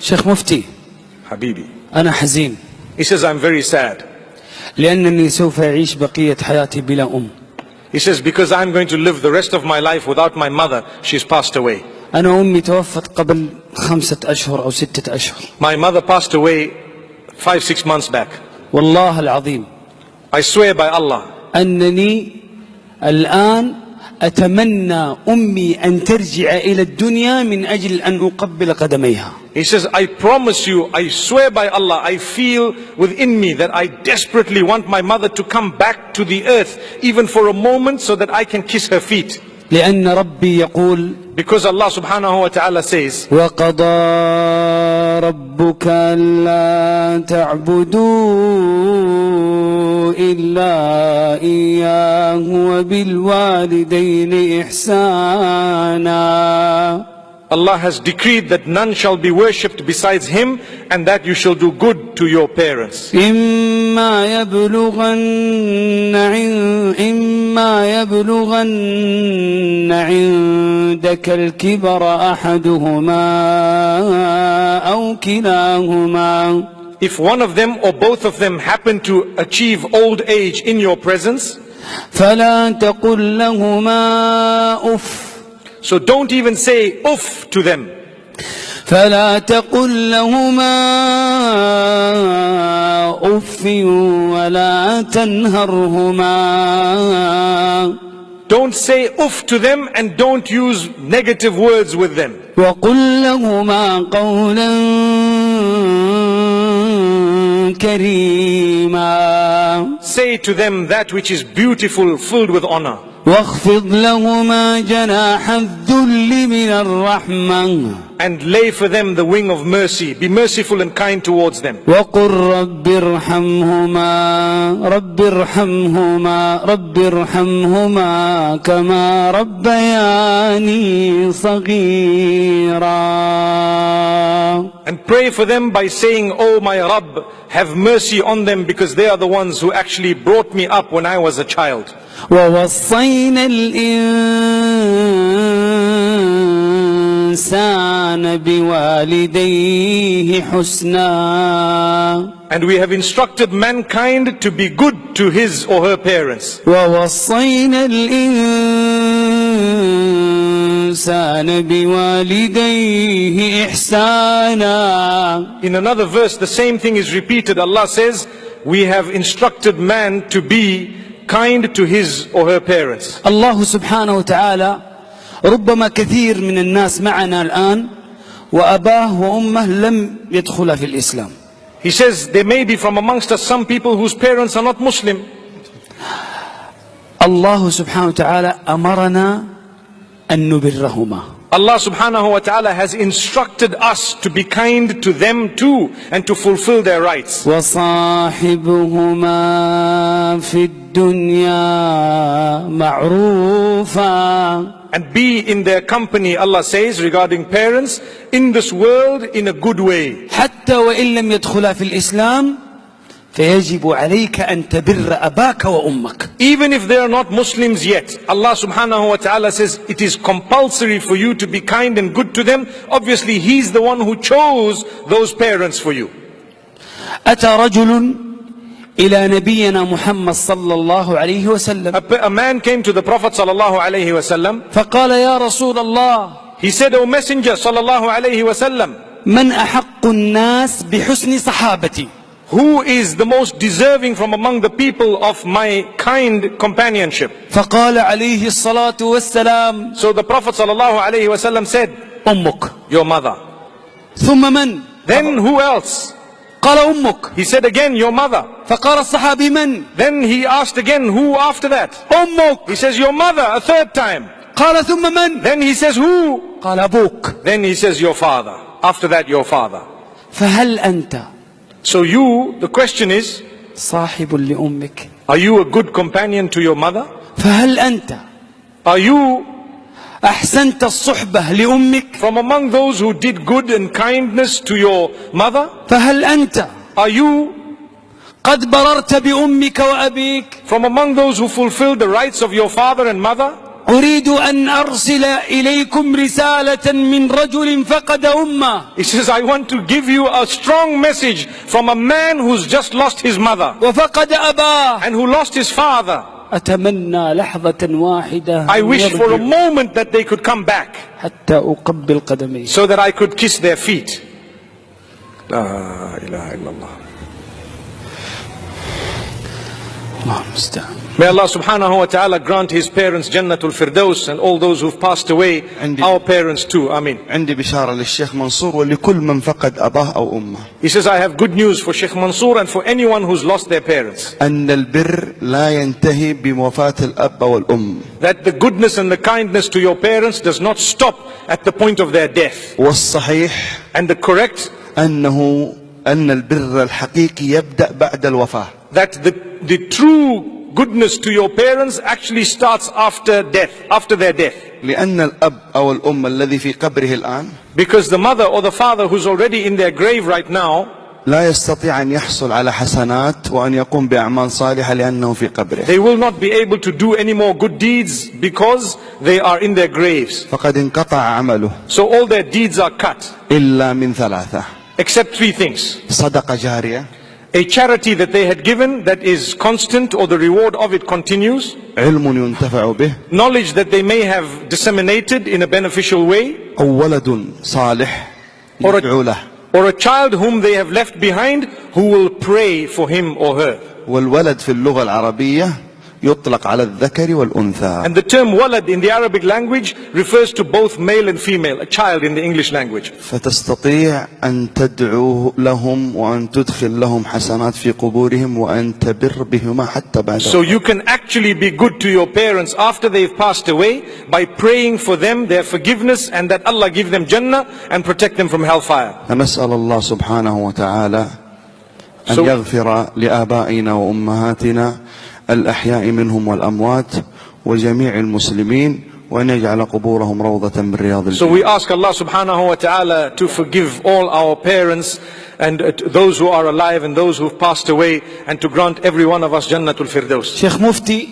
شيخ مفتي حبيبي. أنا حزين. He says, I'm very sad. لأنني سوف أعيش بقية حياتي بلا أم. He says, because I'm going to live the rest of my life without my mother. She's passed away. أنا أمي توفت قبل 5 أشهر أو 6 أشهر. My mother passed away 5-6 months back. والله العظيم I swear by Allah أنني الآن أتمنى أمي أن ترجع إلى الدنيا من أجل أن أقبل قدميها. He says, I promise you, I swear by Allah, I feel within me that I desperately want my mother to come back to the earth, even for a moment, so that I can kiss her feet. لأن ربي يقول Because Allah subhanahu wa ta'ala says, وقضى ربك ألا تعبدوا إلا إياه وبالوالدين إحسانا. Allah has decreed that none shall be worshipped besides Him, and that you shall do good to your parents. إما يبلغن عندك الكبر أحدهما أو كلاهما. If one of them or both of them happen to achieve old age in your presence, فلا تقل لهما أف. so don't even say uff to them. فلا تقل لهما أف ولا تنهرهما. Don't say uff to them and don't use negative words with them. وقل لهما قولا كريما. Say to them that which is beautiful, filled with honor. واخفض لهما جناح الذل من الرحمة. And lay for them the wing of mercy. Be merciful and kind towards them. وقل رب ارحمهما كما ربياني صغيرا. And pray for them by saying, Oh my Rabb, have mercy on them, because they are the ones who actually brought me up when I was a child. ووصينا الإنسان بوالديه حسنا. And we have instructed mankind to be good to his or her parents. ووصينا الإنسان بوالديه إحسانا. In another verse, the same thing is repeated. Allah says, we have instructed man to be kind to his or her parents. الله سبحانه وتعالى ربما كثير من الناس معنا الآن وأباه وأمه لم يدخلا في الإسلام. He says, there may be from amongst us some people whose parents are not Muslim. الله سبحانه وتعالى أمرنا أن نبرهما. Allah subhanahu wa ta'ala has instructed us to be kind to them too, and to fulfill their rights. وصاحبهما في الدنيا معروفا. And be in their company, Allah says regarding parents, in this world in a good way. حتى وإن لم يدخلا في الإسلام فيجب عليك أن تبر أباك وأمك. Even if they are not Muslims yet, Allah subhanahu wa ta'ala says it is compulsory for you to be kind and good to them. Obviously He's the one who chose those parents for you. أتى رجل إلى نبينا محمد صلى الله عليه وسلم. A man came to the Prophet sallallahu alayhi wa sallam. فقال يا رسول الله. He said, O Messenger sallallahu alayhi wa sallam, من أحق الناس بحسن صحابتي. who is the most deserving from among the people of my kind companionship? فقال عليه الصلاة والسلام. So the Prophet sallallahu alayhi wa sallam said, أمك. your mother. ثم من؟ Then who else? قال أمك. He said again, your mother. فقال الصحابي من؟ Then he asked again, who after that? أمك. He says, your mother, a third time. قال ثم من؟ Then he says, who? قال أبوك. Then he says, your father. After that, your father. فهل أنت So you, the question is, صاحب لأمك؟ are you a good companion to your mother? فهل أنت Are you أحسنت الصحبة لأمك؟ from among those who did good and kindness to your mother? فهل أنت Are you قد بررت بأمك وأبيك؟ from among those who fulfilled the rights of your father and mother? أريد أن أرسل إليكم رسالة من رجل فقد أمه. He says, I want to give you a strong message from a man who's just lost his mother وفقد أباه. and who lost his father. أتمنى لحظة واحدة I wish for a يرجع moment that they could come back حتى أقبل قدميه. so that I could kiss their feet. La ilaha illallah. الله المستعان. May Allah subhanahu wa ta'ala grant his parents Jannatul Firdaus and all those who've passed away, our parents too. Ameen. عندي بشارة للشيخ منصور ولكل من فقد أباه أو أمه. He says, I have good news for Sheikh Mansour and for anyone who's lost their parents. أن البر لا ينتهي بوفاة الأب والأم. That the goodness and the kindness to your parents does not stop at the point of their death. والصحيح And the correct, أن البر الحقيقي يبدأ بعد الوفاة. that the true goodness to your parents actually starts after death, after their death. لأن الأب أو الأم الذي في قبره الآن Because the mother or the father who's already in their grave right now, لا يستطيع أن يحصل على حسنات وأن يقوم بأعمال صالحة لأنه في قبره. they will not be able to do any more good deeds because they are in their graves. فقد انقطع عمله So all their deeds are cut, إلا من ثلاثة: except three things. صدقة جارية، A charity that they had given that is constant or the reward of it continues. علم ينتفع به، Knowledge that they may have disseminated in a beneficial way. أو ولد صالح Or يدعو له. or a child whom they have left behind who will pray for him or her. والولد في اللغة العربية يطلق على الذكر والأنثى. And the term walad in the Arabic language refers to both male and female, a child in the English language. فتستطيع أن تدعو لهم وأن تدخل لهم حسنات في قبورهم وأن تبر بهما حتى بعد. So you can actually be good to your parents after they've passed away by praying for them, their forgiveness, and that Allah give them Jannah and protect them from hellfire. نسأل الله سبحانه وتعالى أن So- يغفر لآبائنا وأمهاتنا الأحياء منهم والأموات وجميع المسلمين وأن يجعل قبورهم روضة من رياض So الجنة. we ask Allah subhanahu wa ta'ala to forgive all our parents and those who are alive and those who've passed away, and to grant every one of us Jannatul Firdaus. شيخ مفتي،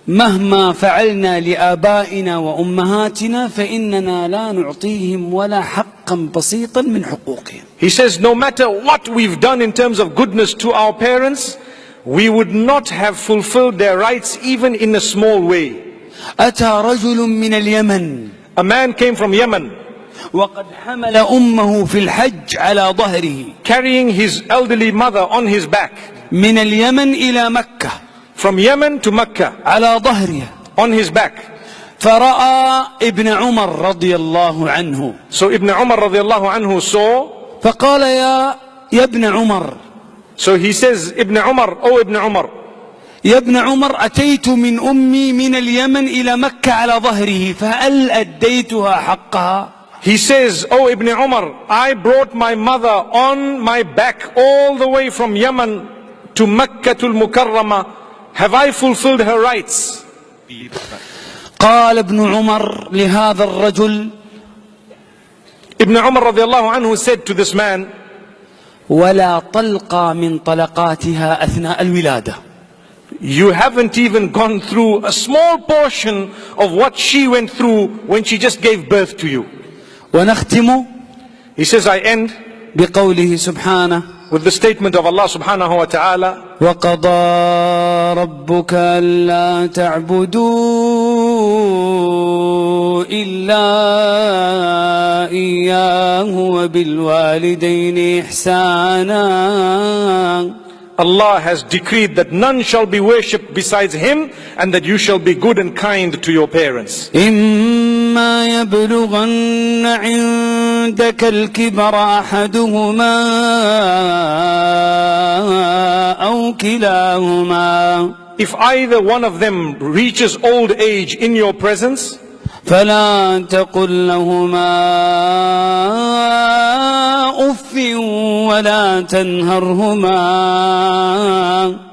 مهما فعلنا لآبائنا وأمهاتنا فإننا لا نعطيهم ولا حقا بسيطا من حقوقهم. He says, no matter what we've done in terms of goodness to our parents, we would not have fulfilled their rights even in a small way. أتى رجل من اليمن A man came from Yemen وقد حمل أمه في الحج على ظهره carrying his elderly mother on his back من اليمن إلى مكة from Yemen to Mecca على ظهره، on his back. فرأى ابن عمر رضي الله عنه So Ibn Umar radiallahu anhu saw, فقال يا ابن عمر، so he says, Ibn Umar, oh Ibn Umar, يا ابن عمر أتيت من أمي من اليمن إلى مكة على ظهره فهل أديتها حقها؟ he says, oh Ibn Umar, I brought my mother on my back all the way from Yemen to Makkatul Mukarramah. Have I fulfilled her rights? قال ابن عمر لهذا الرجل: Ibn Umar radiallahu anhu said to this man, ولا طلقة من طلقاتها أثناء الولادة. you haven't even gone through a small portion of what she went through when she just gave birth to you. ونختم He says, I end بقوله سبحانه: with the statement of Allah subhanahu wa ta'ala, وقضى ربك ألا تعبدوا إلا إياه وبالوالدين إحسانا. Allah has decreed that none shall be worshipped besides Him, and that you shall be good and kind to your parents. إما يبلغن عندك الكبر أحدهما أو كلاهما If either one of them reaches old age in your presence, فلا تقل لهما أف ولا تنهرهما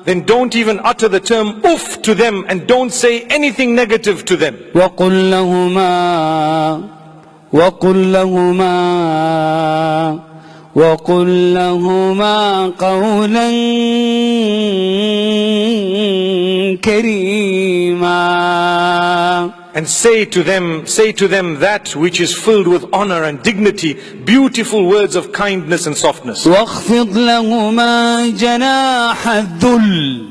then don't even utter the term uff to them, and don't say anything negative to them. وقل لهما قولا كريما. and say to them that which is filled with honor and dignity, beautiful words of kindness and softness. واخفض لهما جناح الذل.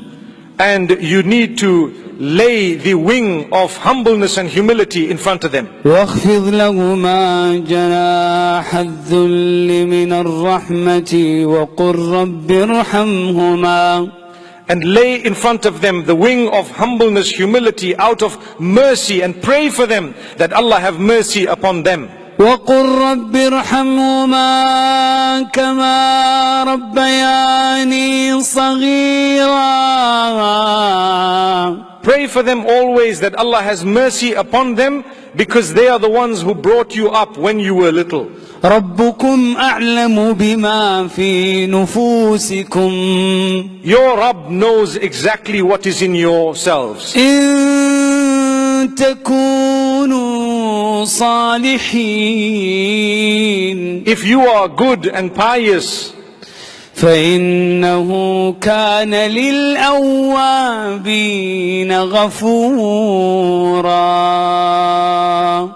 And you need to lay the wing of humbleness and humility in front of them. واخفض لهما جناح الذل من الرحمة وقل رب ارحمهما. And lay in front of them the wing of humbleness, humility, out of mercy, and pray for them that Allah have mercy upon them. وقل رب ارحمهما كما ربياني صغيرا. Pray for them always that Allah has mercy upon them, because they are the ones who brought you up when you were little. ربكم أعلم بما في نفوسكم. Your Rabb knows exactly what is in yourselves. إن تكونوا صالحين. If you are good and pious, فإنه كان للأوابين غفورا.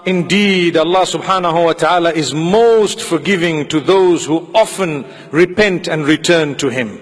indeed Allah subhanahu wa ta'ala is most forgiving to those who often repent and return to Him.